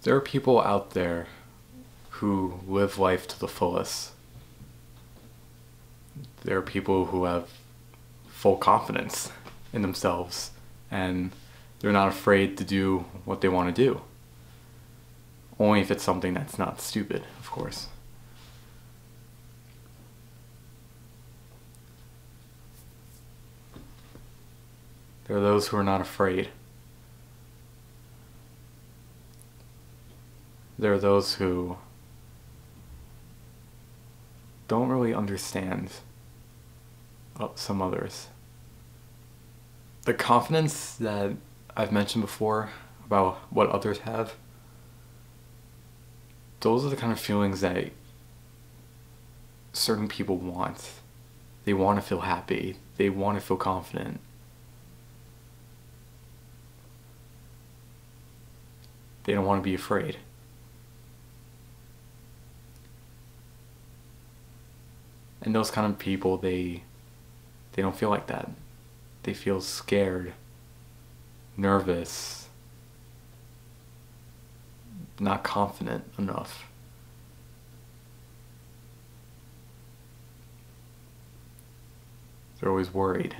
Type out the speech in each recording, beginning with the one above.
There are people out there who live life to the fullest. There are people who have full confidence in themselves and they're not afraid to do what they want to do. Only if it's something that's not stupid, of course. There are those who are not afraid. There are those who don't really understand some others. The confidence that I've mentioned before about what others have, those are the kind of feelings that certain people want. They want to feel happy. They want to feel confident. They don't want to be afraid. And those kind of people, they don't feel like that. They feel scared, nervous, not confident enough. They're always worried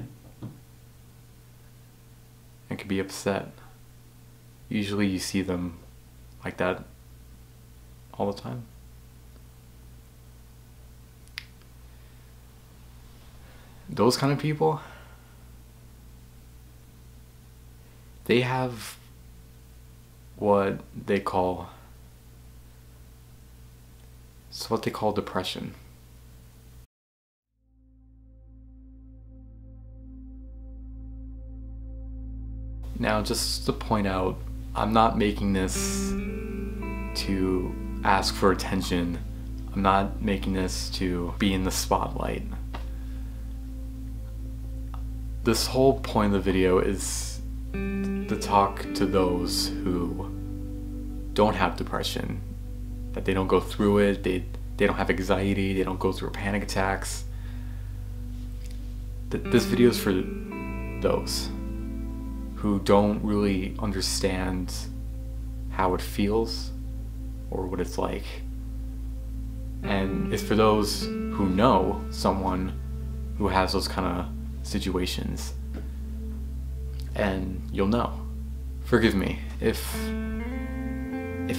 and can be upset. Usually you see them like that all the time. Those kind of people, they have what they call depression. Now, just to point out, I'm not making this to ask for attention. I'm not making this to be in the spotlight. This whole point of the video is to talk to those who don't have depression, that they don't go through it, they don't have anxiety, they don't go through panic attacks. This video is for those who don't really understand how it feels or what it's like. And it's for those who know someone who has those kind of situations, and you'll know. Forgive me if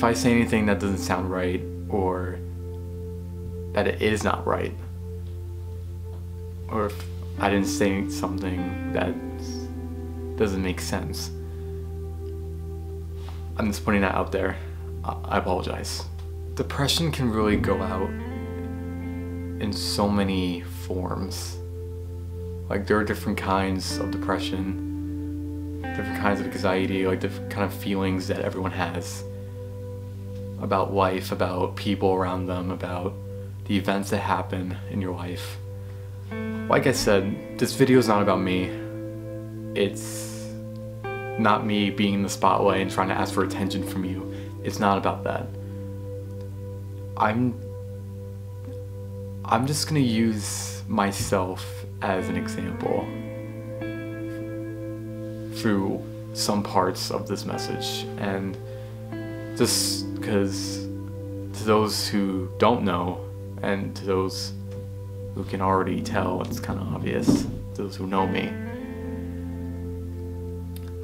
I say anything that doesn't sound right, or that it is not right, or if I didn't say something that doesn't make sense. I'm just putting that out there. I apologize. Depression can really go out in so many forms. Like, there are different kinds of depression, different kinds of anxiety, like different kind of feelings that everyone has about life, about people around them, about the events that happen in your life. Like I said, this video is not about me. It's not me being in the spotlight and trying to ask for attention from you. It's not about that. I'm just gonna use myself as an example through some parts of this message, and just because to those who don't know, and to those who can already tell, it's kind of obvious, to those who know me,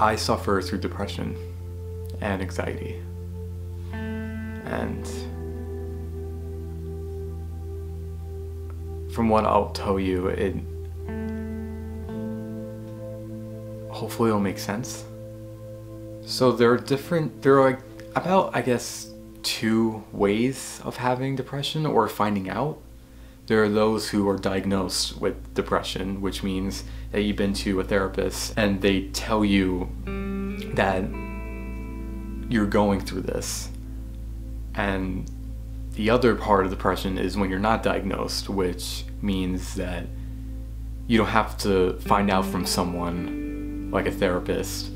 I suffer through depression and anxiety, and from what I'll tell you, hopefully it'll make sense. So there are like about, I guess, 2 ways of having depression or finding out. There are those who are diagnosed with depression, which means that you've been to a therapist and they tell you that you're going through this. And the other part of depression is when you're not diagnosed, which means that you don't have to find out from someone like a therapist.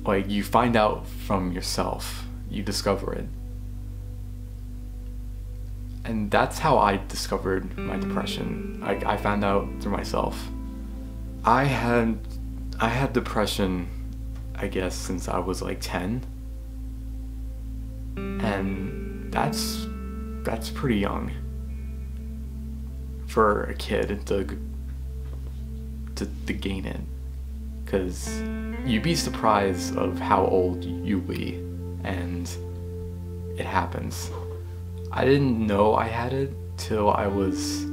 Like, you find out from yourself, you discover it. And that's how I discovered my depression. I found out through myself. I had depression, I guess, since I was like 10. And that's pretty young for a kid to gain it, because you'd be surprised of how old you'll be, and it happens. I didn't know I had it till I was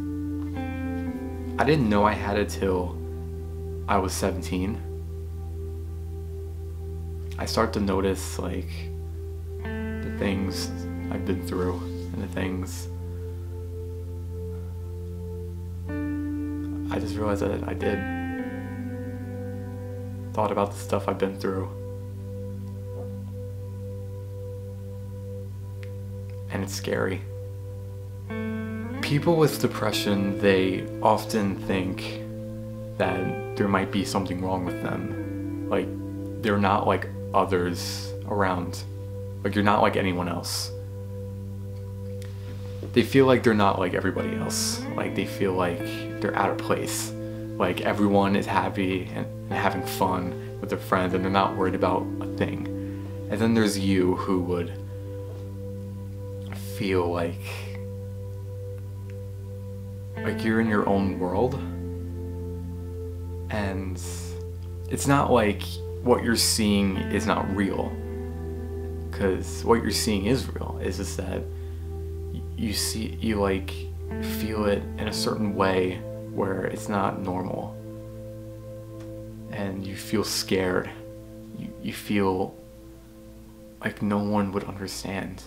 17. I start to notice like the things I've been through and the things I just realized that I did. Thought about the stuff I've been through. And it's scary. People with depression, they often think that there might be something wrong with them. Like, they're not like others around. Like, you're not like anyone else. They feel like they're not like everybody else. Like, they feel like they're out of place. Like, everyone is happy and having fun with their friends and they're not worried about a thing. And then there's you who would feel like you're in your own world. And it's not like what you're seeing is not real. Because what you're seeing is real. It's just that you like feel it in a certain way where it's not normal, and you feel scared. You feel like no one would understand.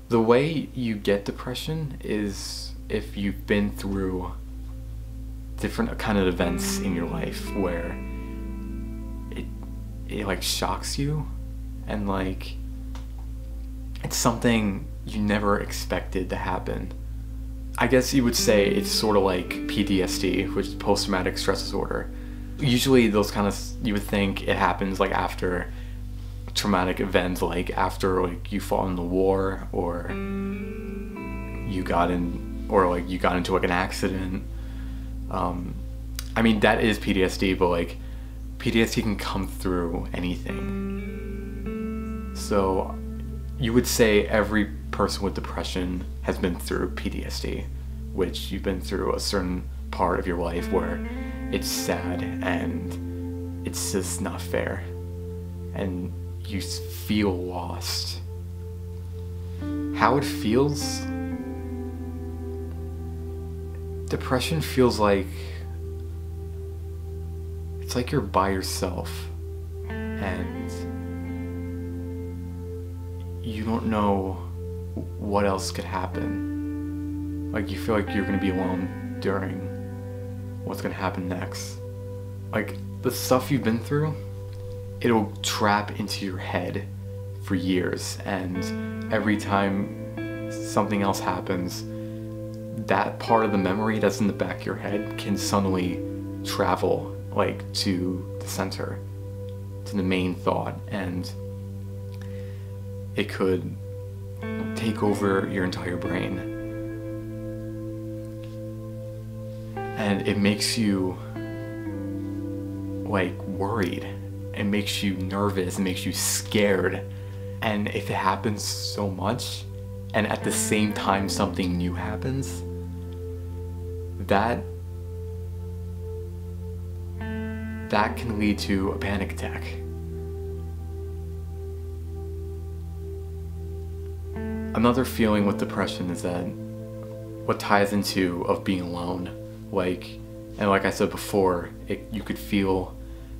The way you get depression is if you've been through different kind of events in your life where it like shocks you, and like it's something you never expected to happen. I guess you would say it's sort of like PTSD, which is post-traumatic stress disorder. Usually those kind of, you would think it happens like after traumatic events, like after like you fought in the war, or you got into like an accident. I mean, that is PTSD, but like PTSD can come through anything. So you would say every person with depression has been through PTSD, which you've been through a certain part of your life where it's sad and it's just not fair, and you feel lost. How it feels? Depression feels like it's like you're by yourself and you don't know what else could happen. Like, you feel like you're gonna be alone during what's gonna happen next. Like, the stuff you've been through, it'll trap into your head for years, and every time something else happens, that part of the memory that's in the back of your head can suddenly travel like to the center, to the main thought, and it could take over your entire brain. And it makes you like worried. It makes you nervous. It makes you scared. And if it happens so much, and at the same time something new happens, that can lead to a panic attack. Another feeling with depression is that what ties into of being alone, like I said before, you could feel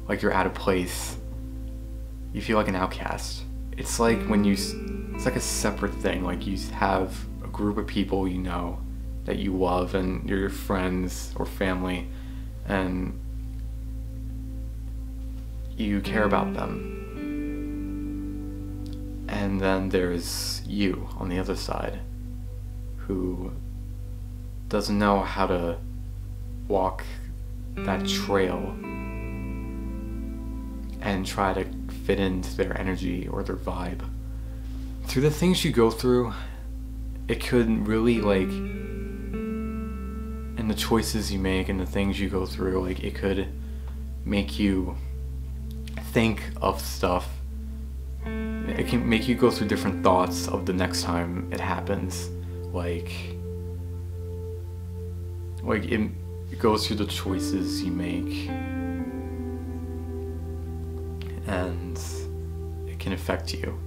like you're out of place. You feel like an outcast. It's like it's like a separate thing. Like, you have a group of people you know that you love, and you're your friends or family, and you care about them. And then there's you on the other side, who doesn't know how to walk that trail and try to fit into their energy or their vibe. Through the things you go through, it could really and the choices you make and the things you go through, it could make you think of stuff. It it can make you go through different thoughts of the next time it happens. Like it goes through the choices you make, and it can affect you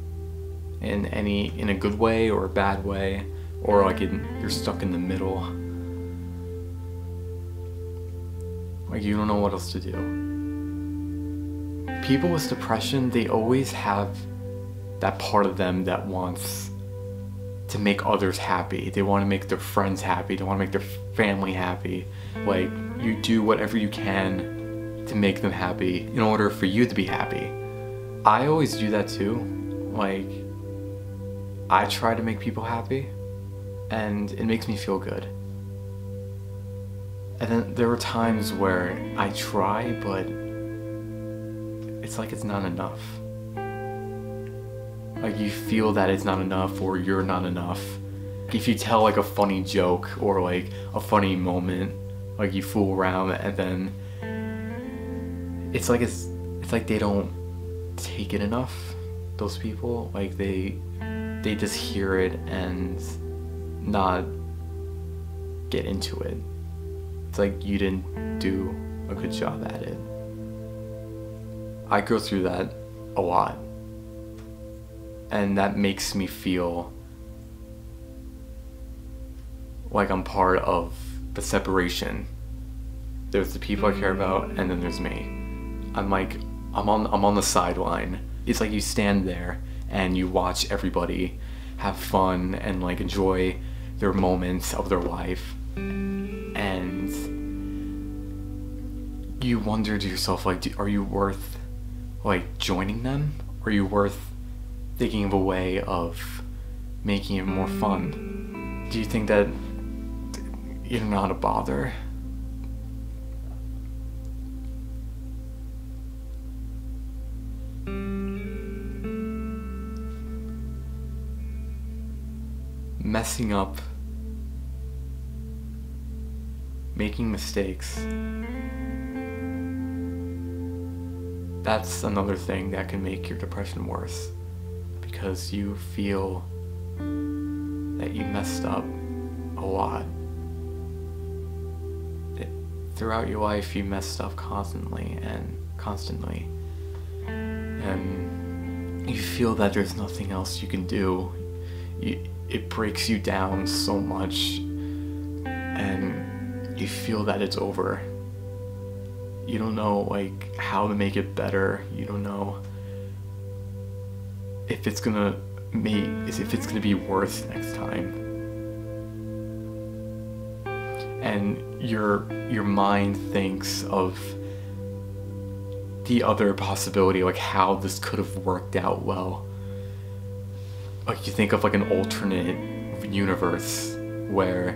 in a good way or a bad way, or like you're stuck in the middle. Like you don't know what else to do. People with depression, they always have that part of them that wants to make others happy. They want to make their friends happy. They want to make their family happy. Like, you do whatever you can to make them happy in order for you to be happy. I always do that too. Like, I try to make people happy, and it makes me feel good. And then there are times where I try, but it's like it's not enough. Like you feel that it's not enough, or you're not enough. If you tell like a funny joke or like a funny moment, like you fool around, and then it's like they don't take it enough. Those people, like they just hear it and not get into it. It's like you didn't do a good job at it. I go through that a lot, and that makes me feel like I'm part of the separation. There's the people I care about, and then there's me. I'm on the sideline. It's like you stand there and you watch everybody have fun and like enjoy their moments of their life, and you wonder to yourself, like, are you worth like joining them? Are you worth thinking of a way of making it more fun? Do you think that you're not a bother? Messing up, making mistakes, that's another thing that can make your depression worse, because you feel that you messed up a lot. Throughout your life, you messed up constantly, and you feel that there's nothing else you can do. It breaks you down so much, and you feel that it's over. You don't know like how to make it better. You don't know if it's gonna be worse next time. And your mind thinks of the other possibility, like how this could have worked out well. Like you think of like an alternate universe where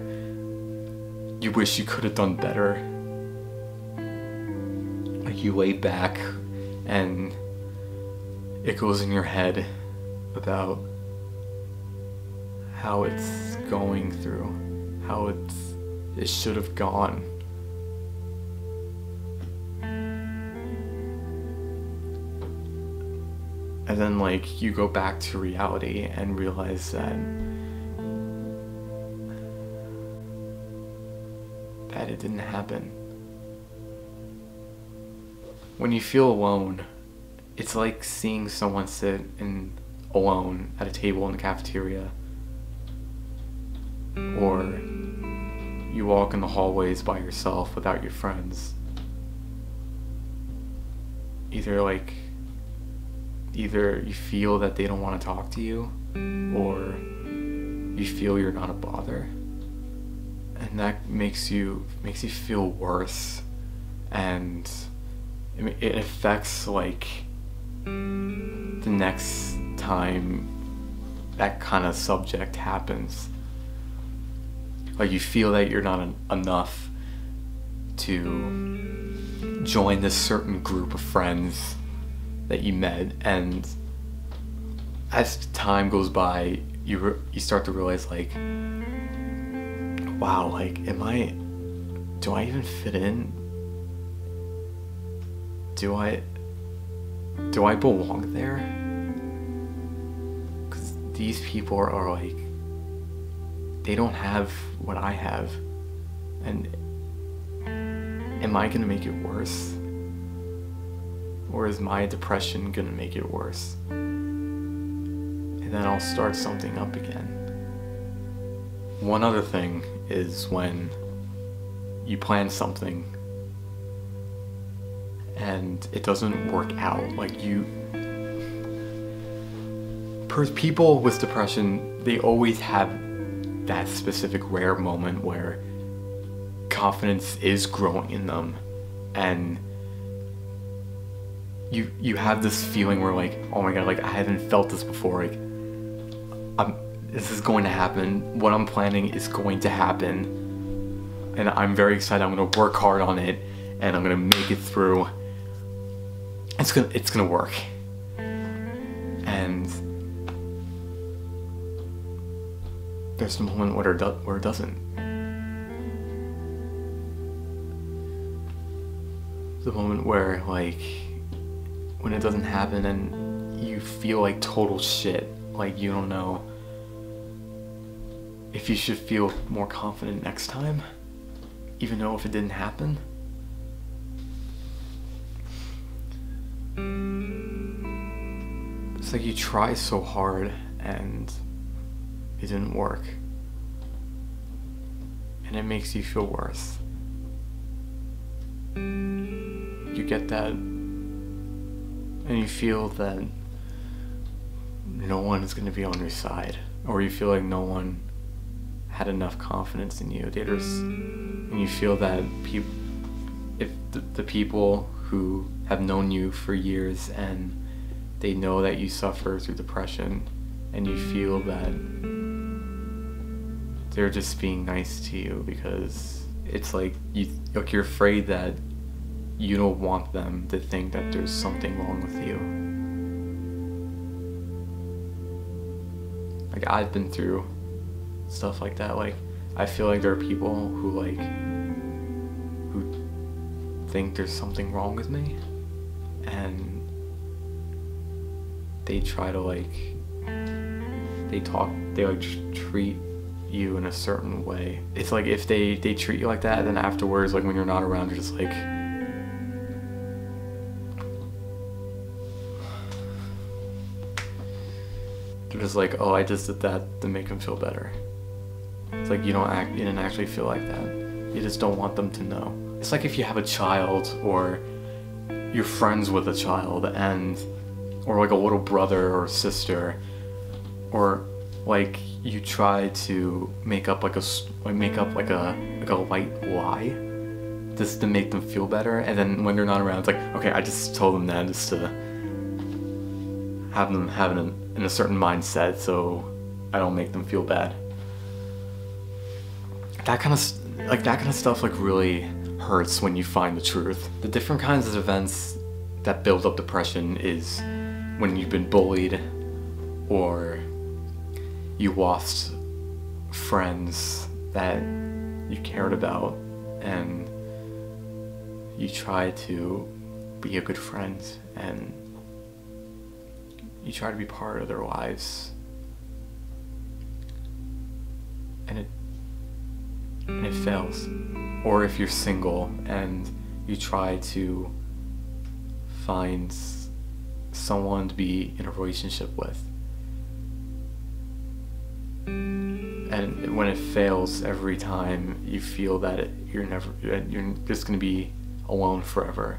you wish you could have done better. Like you lay back and it goes in your head about how it's going through, how it should have gone. And then like you go back to reality and realize that it didn't happen. When you feel alone, it's like seeing someone sit alone at a table in the cafeteria, or you walk in the hallways by yourself without your friends. Either you feel that they don't want to talk to you, or you feel you're not a bother, and that makes you feel worse, and it affects like the next time that kind of subject happens. Like you feel that you're not enough to join this certain group of friends that you met, and as time goes by, you start to realize like, wow, like do I even fit in? Do I belong there? these people are like, they don't have what I have, and am I gonna make it worse? Or is my depression gonna make it worse? And then I'll start something up again. One other thing is when you plan something and it doesn't work out. Like people with depression, they always have that specific rare moment where confidence is growing in them, and you have this feeling where like, oh my god, like I haven't felt this before, like this is going to happen, what I'm planning is going to happen, and I'm very excited, I'm gonna work hard on it, and I'm gonna make it through. It's gonna work. And there's the moment where it doesn't. The moment where, like, when it doesn't happen and you feel like total shit, like you don't know if you should feel more confident next time, even though if it didn't happen. It's like you try so hard and it didn't work, and it makes you feel worse. You get that, and you feel that no one is going to be on your side, or you feel like no one had enough confidence in you. And you feel that if the people who have known you for years and they know that you suffer through depression, and you feel that they're just being nice to you because it's like you're afraid that you don't want them to think that there's something wrong with you. Like, I've been through stuff like that. Like, I feel like there are people who think there's something wrong with me, and they try to treat you in a certain way. It's like if they treat you like that, then afterwards, like when you're not around, you're just like, they're just like, oh, I just did that to make them feel better. It's like you didn't actually feel like that. You just don't want them to know. It's like if you have a child, or you're friends with a child, or like a little brother or sister, or like you try to make up like a white lie just to make them feel better, and then when they're not around, it's like, okay, I just told them that just to have them in a certain mindset so I don't make them feel bad. That kind of stuff like really hurts when you find the truth. The different kinds of events that build up depression is when you've been bullied, or you lost friends that you cared about, and you try to be a good friend, and you try to be part of their lives, and it fails. Or if you're single and you try to find someone to be in a relationship with, and when it fails every time, you feel that you're just going to be alone forever.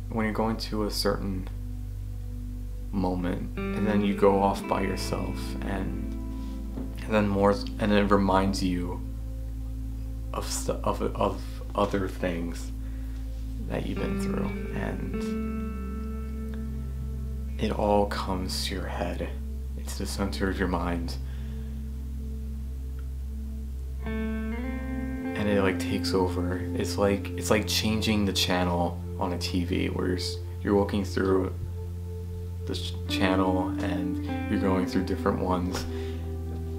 When you're going to a certain moment and then you go off by yourself, and then it reminds you of other things that you've been through, and it all comes to your head. It's the center of your mind, and it like takes over. It's like changing the channel on a TV, where you're looking through this channel and you're going through different ones.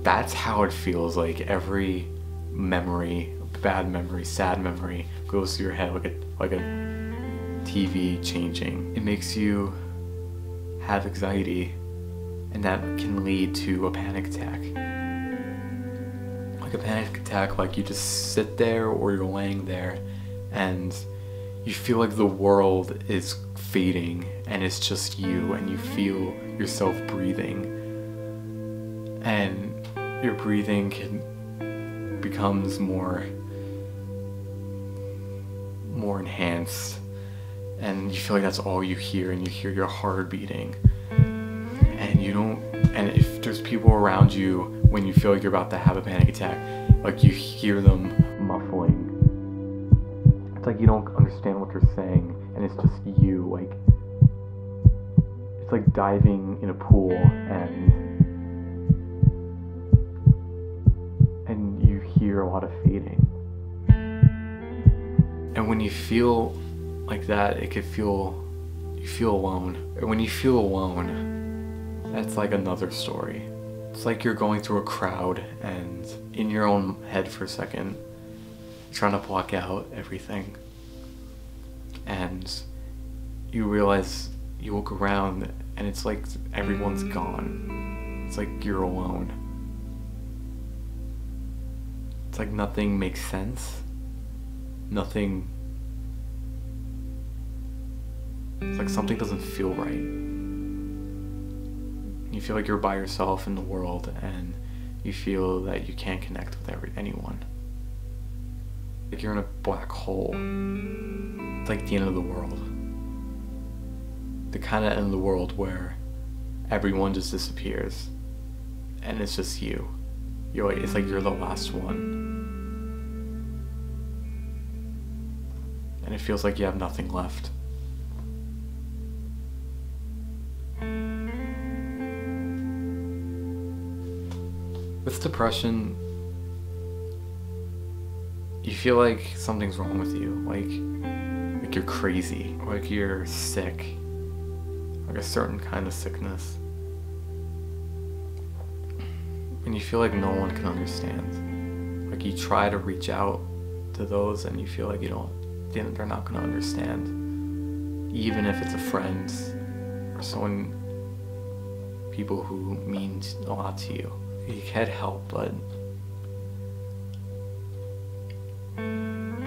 That's how it feels. Like every memory, bad memory, sad memory, goes through your head like a TV changing. It makes you have anxiety and that can lead to a panic attack. Like a panic attack, like you just sit there or you're laying there and you feel like the world is fading and it's just you, and you feel yourself breathing, and your breathing becomes more enhanced, and you feel like that's all you hear, and you hear your heart beating, and if there's people around you when you feel like you're about to have a panic attack, like you hear them muffling. It's like you don't understand what they're saying, and it's just you, like it's like diving in a pool and you hear a lot of fading. And when you feel like that, you feel alone. And when you feel alone, that's like another story. It's like you're going through a crowd and in your own head for a second, trying to block out everything. And you realize, you look around and it's like everyone's gone. It's like you're alone. It's like nothing makes sense. It's like something doesn't feel right. You feel like you're by yourself in the world, and you feel that you can't connect with anyone. Like you're in a black hole. It's like the end of the world. The kind of end of the world where everyone just disappears and it's just you. It's like you're the last one. And it feels like you have nothing left. With depression, you feel like something's wrong with you, like you're crazy, or like you're sick, like a certain kind of sickness. And you feel like no one can understand. Like you try to reach out to those and you feel like they're not going to understand. Even if it's a friend or people who mean a lot to you. You can't help but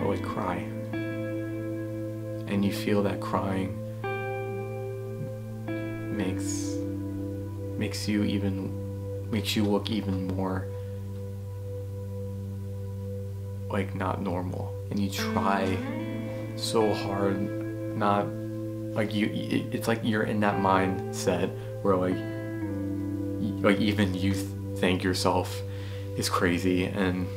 like cry. And you feel that crying makes you look even more like not normal. And you try so hard not like it's like you're in that mindset where like even you think yourself is crazy, and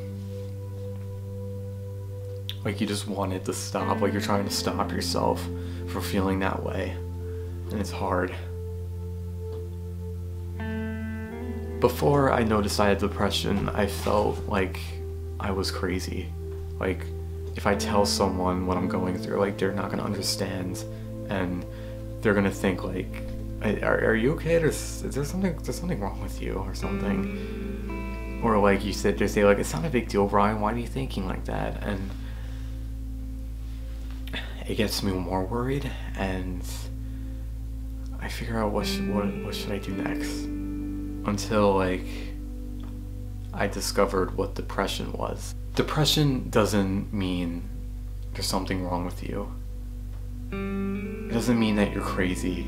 like you just want it to stop, like you're trying to stop yourself from feeling that way, and it's hard. Before I noticed I had depression, I felt like I was crazy. Like if I tell someone what I'm going through, like they're not gonna understand, and they're gonna think like, are you okay? Is there something wrong with you or something? Or like they say like, it's not a big deal, Brian, why are you thinking like that? And it gets me more worried, and I figure out what should I do next, until like I discovered what depression was. Depression doesn't mean there's something wrong with you. It doesn't mean that you're crazy.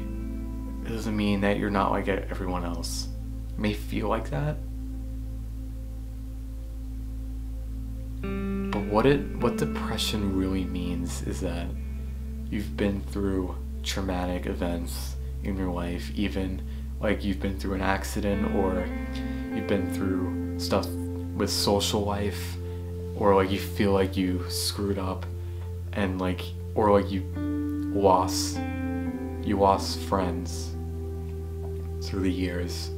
It doesn't mean that you're not like everyone else. It may feel like that. But what depression really means is that you've been through traumatic events in your life, even like you've been through an accident, or you've been through stuff with social life, or like you feel like you screwed up, and like, or like you lost friends through the years,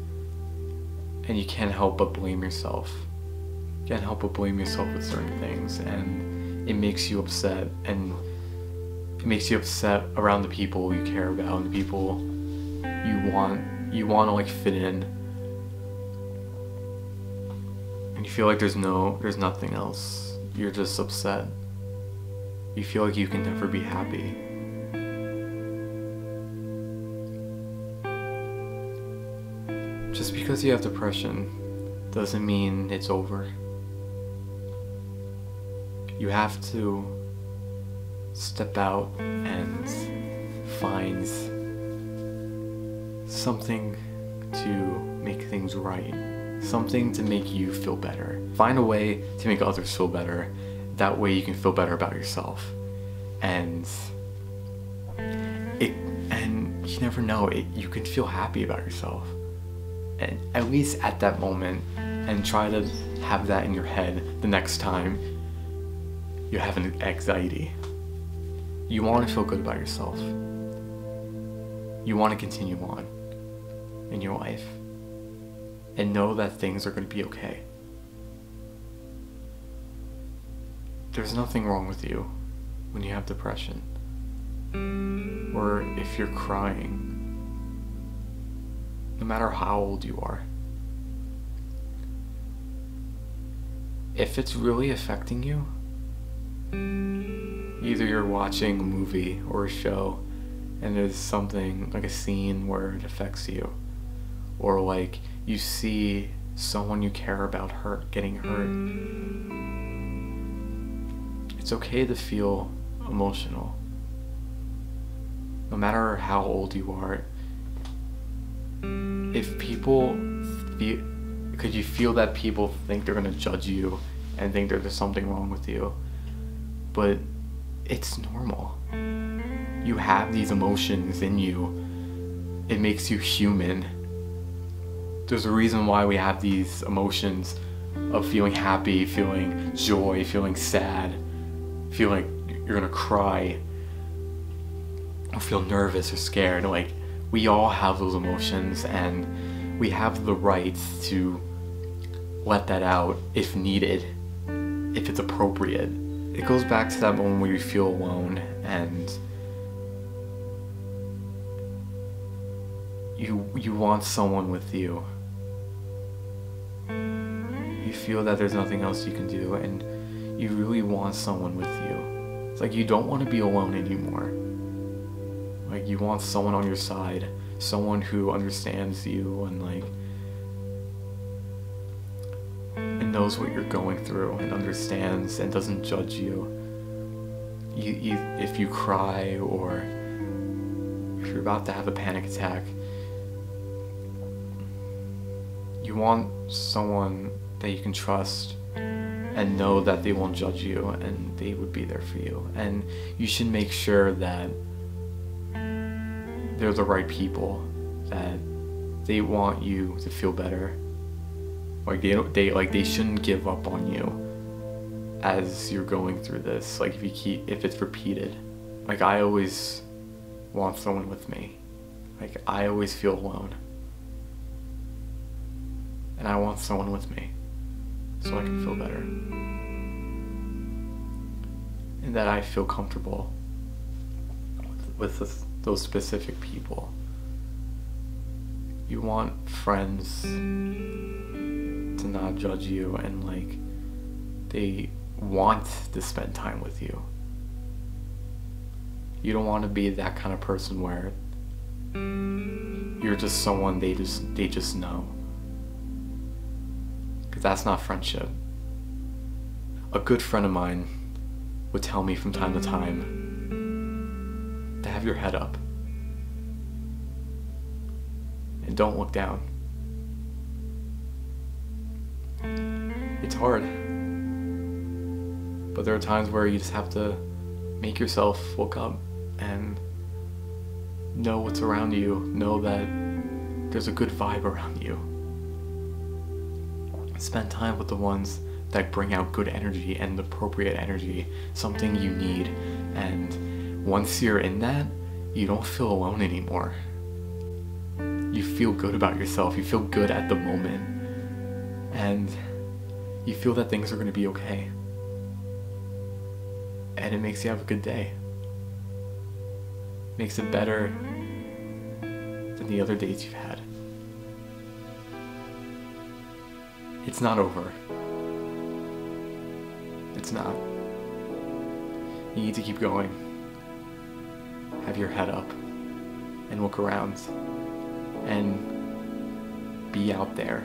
and you can't help but blame yourself. You can't help but blame yourself with certain things, and it makes you upset, and it makes you upset around the people you care about and the people you want to like fit in, and you feel like there's nothing else. You're just upset. You feel like you can never be happy. because you have depression doesn't mean it's over. You have to step out and find something to make things right, something to make you feel better. Find a way to make others feel better. That way you can feel better about yourself. And you never know, you can feel happy about yourself. And at least at that moment, and try to have that in your head the next time you have an anxiety. You want to feel good about yourself. You want to continue on in your life and know that things are going to be okay. There's nothing wrong with you when you have depression, or if you're crying, no matter how old you are. If it's really affecting you, either you're watching a movie or a show and there's something like a scene where it affects you, or like you see someone you care about getting hurt. It's okay to feel emotional. No matter how old you are, if people feel, because you feel that people think they're gonna judge you and think there's something wrong with you, but it's normal. You have these emotions in you. It makes you human. There's a reason why we have these emotions of feeling happy, feeling joy, feeling sad, feeling like you're gonna cry, or feel nervous or scared. Like, we all have those emotions, and we have the right to let that out if needed, if it's appropriate. It goes back to that moment where you feel alone and you want someone with you. You feel that there's nothing else you can do, and you really want someone with you. It's like you don't want to be alone anymore. Like, you want someone on your side, someone who understands you and knows what you're going through and understands and doesn't judge you. If you cry, or if you're about to have a panic attack, you want someone that you can trust and know that they won't judge you and they would be there for you. And you should make sure that they're the right people, that they want you to feel better. Like, they shouldn't give up on you as you're going through this. Like, if it's repeated. Like, I always want someone with me. Like, I always feel alone. And I want someone with me so I can feel better. And that I feel comfortable with those specific people. You want friends to not judge you, and like, they want to spend time with you. You don't want to be that kind of person where you're just someone they just know. Because that's not friendship. A good friend of mine would tell me from time to time to have your head up and don't look down. It's hard, but there are times where you just have to make yourself look up and know what's around you, know that there's a good vibe around you. Spend time with the ones that bring out good energy and appropriate energy, something you need. And once you're in that, you don't feel alone anymore. You feel good about yourself, you feel good at the moment, and you feel that things are going to be okay. And it makes you have a good day. Makes it better than the other days you've had. It's not over. It's not. You need to keep going. Have your head up and look around and Be out there.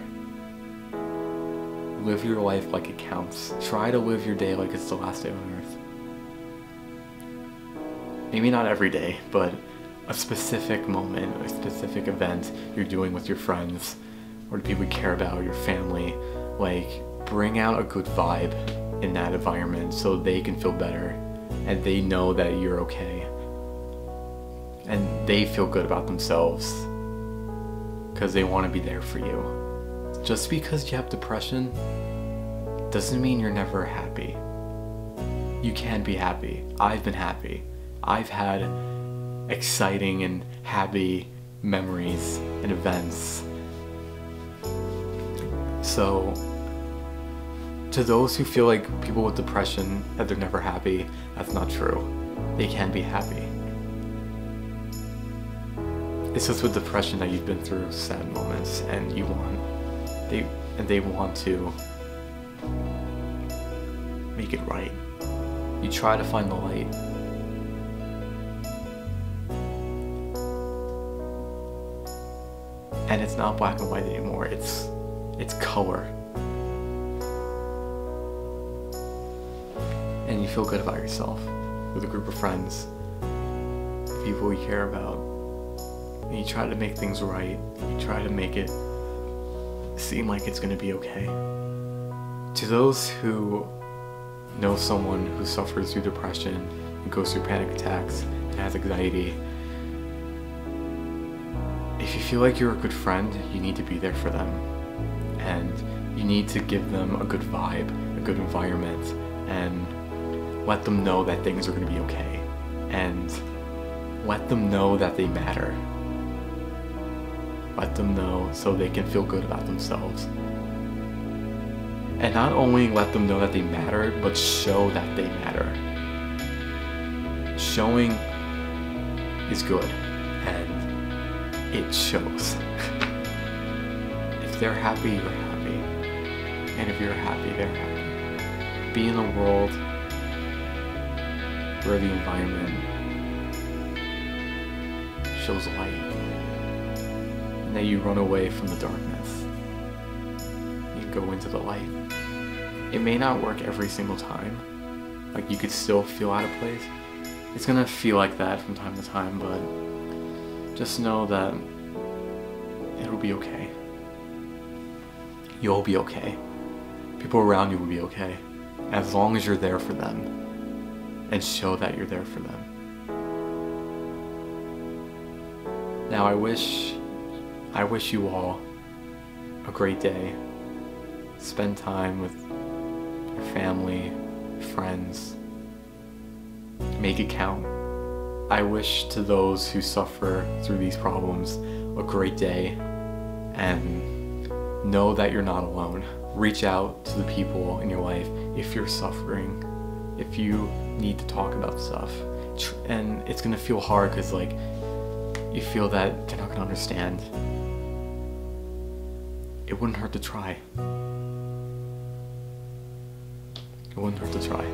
Live your life like it counts. Try to live your day like it's the last day on earth. Maybe not every day, but a specific moment, a specific event you're doing with your friends or the people you care about, your family. Like, bring out a good vibe in that environment so they can feel better and they know that you're okay and they feel good about themselves because they want to be there for you. Just because you have depression doesn't mean you're never happy. You can be happy. I've been happy. I've had exciting and happy memories and events. So, to those who feel like people with depression, that they're never happy, that's not true. They can be happy. It's just with depression that you've been through sad moments and they want to make it right. You try to find the light. And it's not black and white anymore, it's color. And you feel good about yourself with a group of friends, people you care about. And you try to make things right. You try to make it seem like it's gonna be okay. To those who know someone who suffers through depression and goes through panic attacks and has anxiety, if you feel like you're a good friend, you need to be there for them. And you need to give them a good vibe, a good environment, and let them know that things are gonna be okay. And let them know that they matter. Let them know so they can feel good about themselves. And not only let them know that they matter, but show that they matter. Showing is good, and it shows. If they're happy, you're happy. And if you're happy, they're happy. Be in a world where the environment shows light. And that you run away from the darkness. You go into the light. It may not work every single time. Like, you could still feel out of place. It's gonna feel like that from time to time, but just know that it'll be okay. You'll be okay. People around you will be okay. As long as you're there for them and show that you're there for them. Now I wish you all a great day. Spend time with your family, friends. Make it count. I wish to those who suffer through these problems a great day, and know that you're not alone. Reach out to the people in your life if you're suffering, if you need to talk about stuff. And it's gonna feel hard because, like, you feel that they're not gonna understand. It wouldn't hurt to try. It wouldn't hurt to try.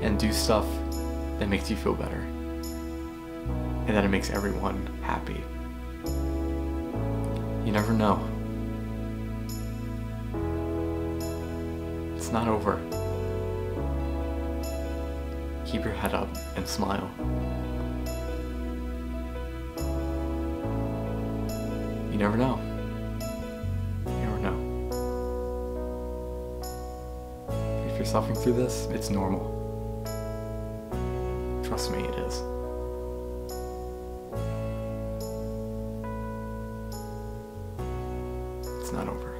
And do stuff that makes you feel better. And that it makes everyone happy. You never know. It's not over. Keep your head up and smile. You never know. You never know. If you're suffering through this, it's normal. Trust me, it is. It's not over.